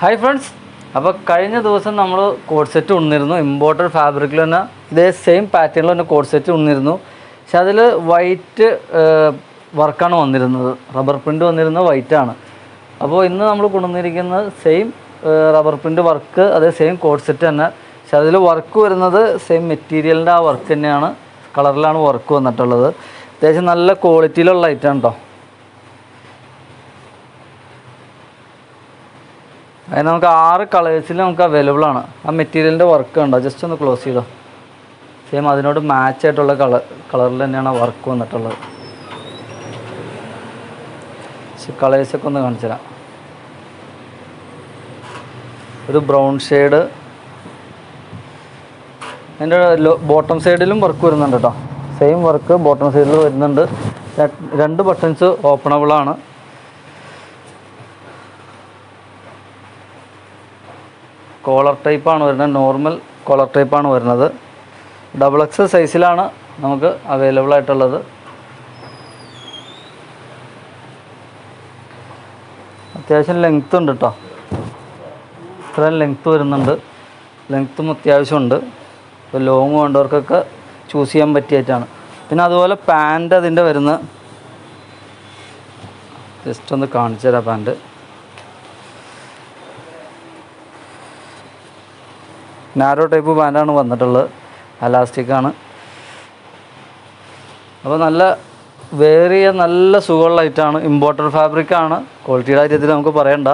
Hi friends, അപ്പോൾ കഴിഞ്ഞ ദിവസം നമ്മൾ കോഡ് സെറ്റ് ഉണ്ണിരുന്നു. ഇമ്പോർട്ടഡ് ഫാബ്രിക്കിൽ തന്നെ ഇതേ സെയിം പാറ്റേണിൽ തന്നെ കോഡ് സെറ്റ് ഉണ്ണിരുന്നു. പക്ഷെ അതിൽ വൈറ്റ് വർക്കാണ് വന്നിരുന്നത്, റബ്ബർ പ്രിൻ്റ് വന്നിരുന്നത് വൈറ്റാണ്. അപ്പോൾ ഇന്ന് നമ്മൾ കൊണ്ടുവന്നിരിക്കുന്നത് സെയിം റബ്ബർ പ്രിൻ്റ് വർക്ക്, അതേ സെയിം കോഡ് സെറ്റ് തന്നെ. പക്ഷെ അതിൽ വർക്ക് വരുന്നത് സെയിം മെറ്റീരിയലിൻ്റെ ആ വർക്ക് തന്നെയാണ്, കളറിലാണ് വർക്ക് വന്നിട്ടുള്ളത്. അത്യാവശ്യം നല്ല ക്വാളിറ്റിയിലുള്ള ഐറ്റമാണ് കേട്ടോ. അതിന് നമുക്ക് 6 കളേഴ്സിൽ നമുക്ക് അവൈലബിൾ ആണ്. ആ മെറ്റീരിയലിൻ്റെ വർക്ക് ഉണ്ടോ, ജസ്റ്റ് ഒന്ന് ക്ലോസ് ചെയ്തോ. സെയിം അതിനോട് മാച്ച് ആയിട്ടുള്ള കളറിൽ തന്നെയാണ് വർക്ക് വന്നിട്ടുള്ളത്. കളേഴ്സൊക്കെ ഒന്ന് കാണിച്ചു തരാം. ഒരു ബ്രൗൺ ഷെയ്ഡ്, അതിൻ്റെ ബോട്ടം സൈഡിലും വർക്ക് വരുന്നുണ്ട് കേട്ടോ. സെയിം വർക്ക് ബോട്ടം സൈഡിൽ വരുന്നുണ്ട്. 2 ബട്ടൺസ് ഓപ്പണബിളാണ്. കോളർ ടൈപ്പാണ് വരുന്നത്, നോർമൽ കോളർ ടൈപ്പാണ് വരുന്നത്. XXL സൈസിലാണ് നമുക്ക് അവൈലബിൾ ആയിട്ടുള്ളത്. അത്യാവശ്യം ലെങ്ത്ത് ഉണ്ട് കേട്ടോ, ഇത്രയും ലെങ്ത്ത് വരുന്നുണ്ട്. ലെങ്ത്തും അത്യാവശ്യമുണ്ട്. ഇപ്പോൾ ലോങ് വേണ്ടവർക്കൊക്കെ ചൂസ് ചെയ്യാൻ പറ്റിയിട്ടാണ്. പിന്നെ അതുപോലെ പാൻറ്റ് അതിൻ്റെ വരുന്ന, ജസ്റ്റ് ഒന്ന് കാണിച്ചു തരാം. പാൻറ്റ് നാരോ ടൈപ്പ് പാൻറ്റാണ് വന്നിട്ടുള്ളത്, അലാസ്റ്റിക്കാണ്. അപ്പോൾ നല്ല വേറിയ നല്ല സുഖമുള്ള ഐറ്റമാണ്, ഇമ്പോർട്ടഡ് ഫാബ്രിക്കാണ്. ക്വാളിറ്റിയുടെ കാര്യത്തിൽ നമുക്ക് പറയണ്ട.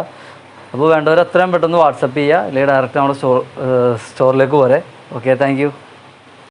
അപ്പോൾ വേണ്ടവർ എത്രയും പെട്ടെന്ന് വാട്സപ്പ് ചെയ്യുക, അല്ലെങ്കിൽ ഡയറക്റ്റ് നമ്മുടെ സ്റ്റോറിലേക്ക് പോരെ. Okay, thank you.